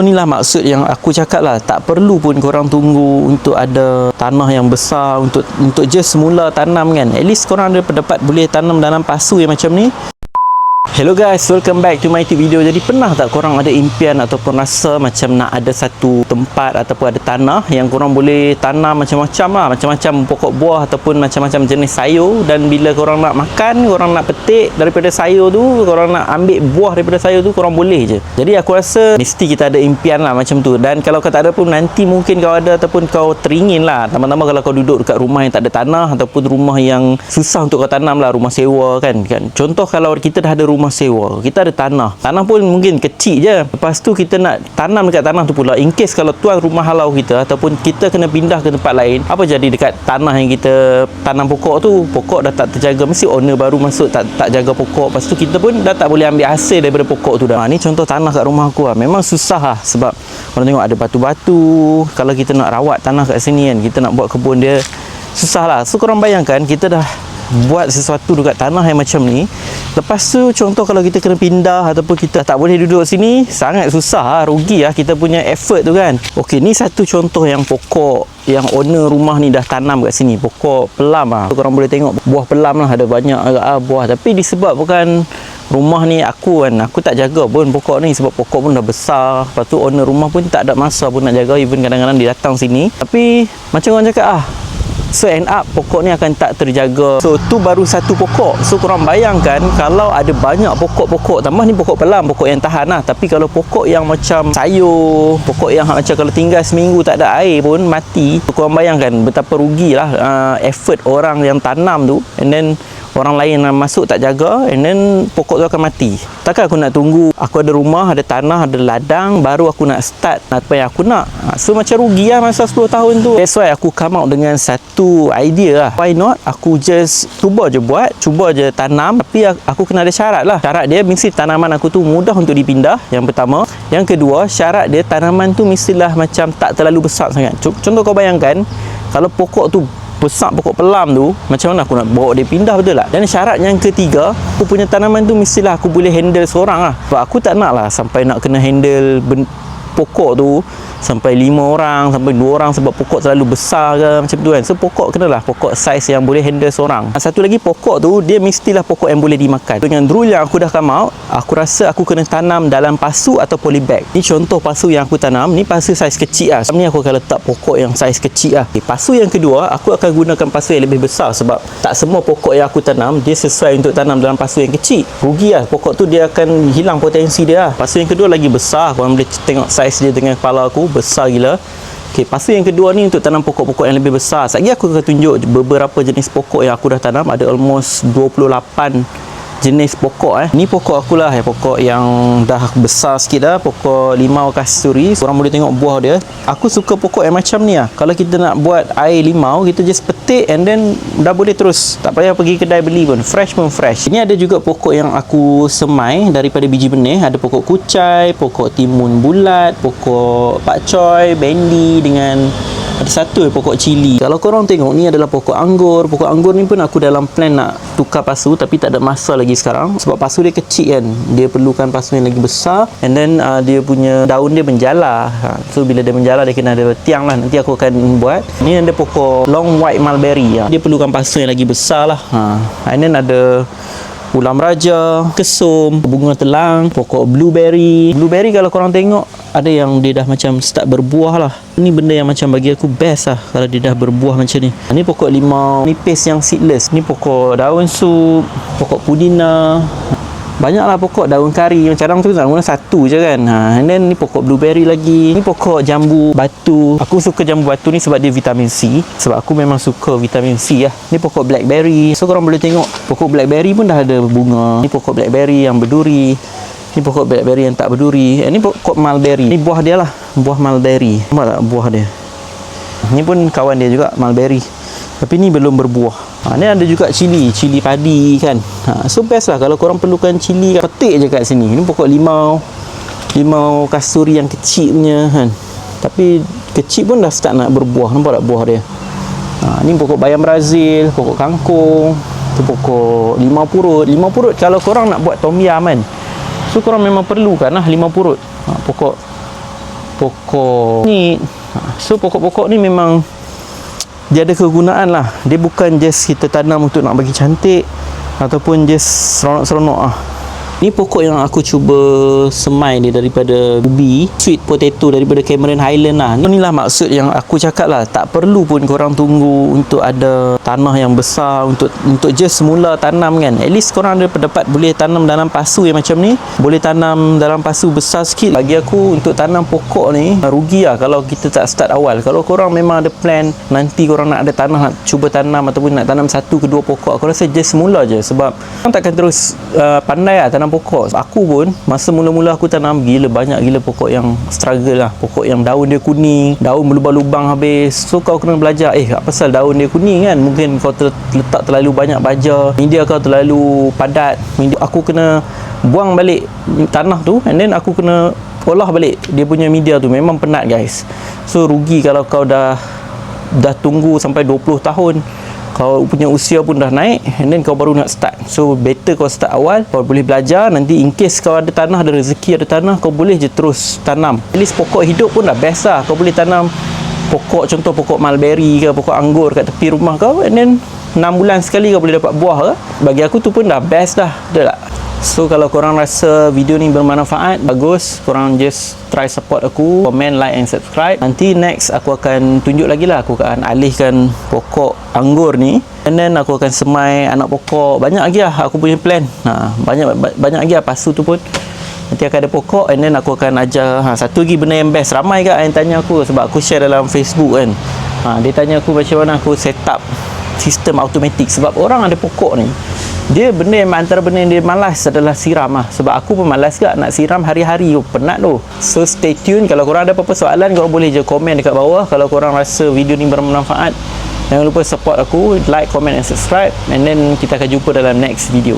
Inilah maksud yang aku cakap lah, tak perlu pun korang tunggu untuk ada tanah yang besar untuk just mula tanam kan. At least korang ada pendapat boleh tanam dalam pasu yang macam ni. Hello guys, welcome back to my video. Jadi pernah tak korang ada impian ataupun rasa macam nak ada satu tempat ataupun ada tanah yang korang boleh tanam macam-macam lah, macam-macam pokok buah ataupun macam-macam jenis sayur, dan bila korang nak makan, korang nak petik daripada sayur tu, korang nak ambil buah daripada sayur tu, korang boleh je. Jadi aku rasa mesti kita ada impian lah macam tu. Dan kalau kau tak ada pun, nanti mungkin kau ada ataupun kau teringin lah. Tambah-tambah kalau kau duduk dekat rumah yang tak ada tanah ataupun rumah yang susah untuk kau tanam lah, rumah sewa kan. Contoh kalau kita dah ada rumah sewa, kita ada tanah pun mungkin kecil je, lepas tu kita nak tanam dekat tanah tu pula, in case kalau tuan rumah halau kita ataupun kita kena pindah ke tempat lain, apa jadi dekat tanah yang kita tanam pokok tu, pokok dah tak terjaga, mesti owner baru masuk tak jaga pokok, lepas tu kita pun dah tak boleh ambil hasil daripada pokok tu dah. Ni contoh tanah kat rumah aku lah. Memang susah lah, sebab korang tengok ada batu-batu. Kalau kita nak rawat tanah kat sini kan, kita nak buat kebun dia, susah lah. So korang bayangkan kita dah buat sesuatu dekat tanah yang macam ni, lepas tu contoh kalau kita kena pindah ataupun kita tak boleh duduk sini, sangat susah lah, rugi lah kita punya effort tu kan. Okey, ni satu contoh yang pokok yang owner rumah ni dah tanam kat sini, pokok pelam lah. Korang boleh tengok buah pelam lah, ada banyak agak buah, tapi disebabkan rumah ni aku tak jaga pun pokok ni, sebab pokok pun dah besar, lepas tu owner rumah pun tak ada masa pun nak jaga, even kadang-kadang dia datang sini, tapi macam orang cakap so end up pokok ni akan tak terjaga. So tu baru satu pokok. So korang bayangkan kalau ada banyak pokok-pokok, tambah ni pokok pelam, pokok yang tahan lah. Tapi kalau pokok yang macam sayur, pokok yang macam kalau tinggal seminggu tak ada air pun mati, so korang bayangkan betapa rugilah effort orang yang tanam tu, and then orang lain masuk tak jaga, and then pokok tu akan mati. Takkan aku nak tunggu aku ada rumah, ada tanah, ada ladang, baru aku nak start apa yang aku nak. So macam rugi lah masa 10 tahun tu. That's why aku come out dengan satu idea lah. Why not aku just cuba je tanam, tapi aku kena ada syarat lah. Syarat dia mesti tanaman aku tu mudah untuk dipindah, yang pertama. Yang kedua, syarat dia tanaman tu mestilah macam tak terlalu besar sangat. Contoh kau bayangkan kalau pokok tu besar, pokok pelam tu, macam mana aku nak bawa dia pindah, betul tak? Dan syarat yang ketiga, aku punya tanaman tu mestilah aku boleh handle seorang lah. Sebab aku tak nak lah sampai nak kena handle pokok tu sampai 5 orang, sampai 2 orang, sebab pokok terlalu besar ke macam tu kan. So pokok kenalah pokok saiz yang boleh handle seorang. Satu lagi, pokok tu dia mestilah pokok yang boleh dimakan. Dengan rule yang aku dah come out, aku rasa aku kena tanam dalam pasu atau polybag. Ni contoh pasu yang aku tanam, ni pasu saiz kecil lah. Ni aku akan letak pokok yang saiz kecil lah. Pasu yang kedua, aku akan gunakan pasu yang lebih besar, sebab tak semua pokok yang aku tanam dia sesuai untuk tanam dalam pasu yang kecil. Rugi lah, pokok tu dia akan hilang potensi dia lah. Pasu yang kedua lagi besar, korang boleh tengok saiz dia dengan kepala aku, besar gila. Okey, pasu yang kedua ni untuk tanam pokok-pokok yang lebih besar. Sekejap aku akan tunjuk beberapa jenis pokok yang aku dah tanam. Ada almost 28 jenis pokok. Ni pokok akulah, pokok yang dah besar sikit dah, pokok limau kasturi. Korang boleh tengok buah dia. Aku suka pokok yang macam ni lah. Kalau kita nak buat air limau, kita just petik and then dah boleh terus, tak payah pergi kedai beli pun, fresh pun fresh. Ini ada juga pokok yang aku semai daripada biji benih. Ada pokok kucai, pokok timun bulat, pokok pakcoy, bendi, dengan ada satu pokok cili. Kalau korang tengok, ni adalah pokok anggur. Pokok anggur ni pun aku dalam plan nak tukar pasu, tapi tak ada masa lagi sekarang, sebab pasu dia kecil kan, dia perlukan pasu yang lagi besar, and then dia punya daun dia menjala. So bila dia menjala, dia kena ada tiang lah. Nanti aku akan buat. Ni ada pokok long white mulberry, dia perlukan pasu yang lagi besar lah. And then ada ulam raja, kesum, bunga telang, pokok blueberry. Blueberry kalau korang tengok, ada yang dia dah macam start berbuah lah. Ni benda yang macam bagi aku best lah, kalau dia dah berbuah macam ni. Ni pokok limau nipis yang seedless. Ni pokok daun sup, pokok pudina. Banyaklah pokok daun kari. Macam tu nak guna satu je kan. And then ni pokok blueberry lagi. Ni pokok jambu batu. Aku suka jambu batu ni sebab dia vitamin C. Sebab aku memang suka vitamin C lah. Ni pokok blackberry. So korang boleh tengok, pokok blackberry pun dah ada bunga. Ni pokok blackberry yang berduri. Ni pokok blackberry yang tak berduri. Ni pokok mulberry. Ni buah dia lah, buah mulberry. Nampak tak buah dia? Ni pun kawan dia juga, mulberry. Tapi ni belum berbuah. Ni ada juga cili padi kan. So best lah kalau korang perlukan cili, petik je kat sini. Ni pokok limau kasturi yang kecil punya kan. Tapi kecil pun dah start nak berbuah. Nampak tak buah dia? Ni pokok bayam Brazil, pokok kangkung, tu pokok limau purut. Limau purut kalau korang nak buat tom yum kan, so korang memang perlukan lah limau purut. Pokok pokok ni. So pokok-pokok ni memang dia ada kegunaan lah. Dia bukan just kita tanam untuk nak bagi cantik ataupun just seronok-seronok lah. Ni pokok yang aku cuba semai ni daripada ubi, sweet potato daripada Cameron Highland lah. Inilah maksud yang aku cakap lah, tak perlu pun korang tunggu untuk ada tanah yang besar untuk just semula tanam kan. At least korang ada pendapat boleh tanam dalam pasu yang macam ni, boleh tanam dalam pasu besar sikit. Bagi aku untuk tanam pokok ni rugi lah kalau kita tak start awal. Kalau korang memang ada plan nanti korang nak ada tanah nak cuba tanam ataupun nak tanam 1 ke 2 pokok, aku rasa just semula je, sebab korang takkan terus pandai lah tanam pokok. Aku pun masa mula-mula aku tanam banyak gila pokok yang struggle lah, pokok yang daun dia kuning, daun berlubang-lubang habis. So kau kena belajar apa pasal daun dia kuning kan, mungkin kau letak terlalu banyak baja, media kau terlalu padat, aku kena buang balik tanah tu and then aku kena olah balik dia punya media tu. Memang penat guys. So rugi kalau kau dah tunggu sampai 20 tahun, kau punya usia pun dah naik and then kau baru nak start. So better kau start awal, kau boleh belajar. Nanti in case kau ada tanah, ada rezeki, ada tanah, kau boleh je terus tanam. At least pokok hidup pun dah best lah. Kau boleh tanam pokok, contoh pokok mulberry ke, pokok anggur kat tepi rumah kau and then 6 bulan sekali kau boleh dapat buah ke. Bagi aku tu pun dah best dah, betul tak? So kalau korang rasa video ni bermanfaat, bagus, korang just try support aku, comment, like and subscribe. Nanti next aku akan tunjuk lagi lah, aku akan alihkan pokok anggur ni and then aku akan semai anak pokok. Banyak lagi lah aku punya plan. Banyak lagi lah pasu tu pun nanti akan ada pokok and then aku akan ajar. Satu lagi benda yang best, ramai kat yang tanya aku sebab aku share dalam Facebook kan. Dia tanya aku macam mana aku set up sistem automatik, sebab orang ada pokok ni, dia antara benda yang dia malas adalah siram lah. Sebab aku pun malas gak nak siram hari-hari, penat tu. So stay tune. Kalau korang ada apa-apa soalan, korang boleh je komen dekat bawah. Kalau korang rasa video ni bermanfaat, jangan lupa support aku, like, comment and subscribe and then kita akan jumpa dalam next video.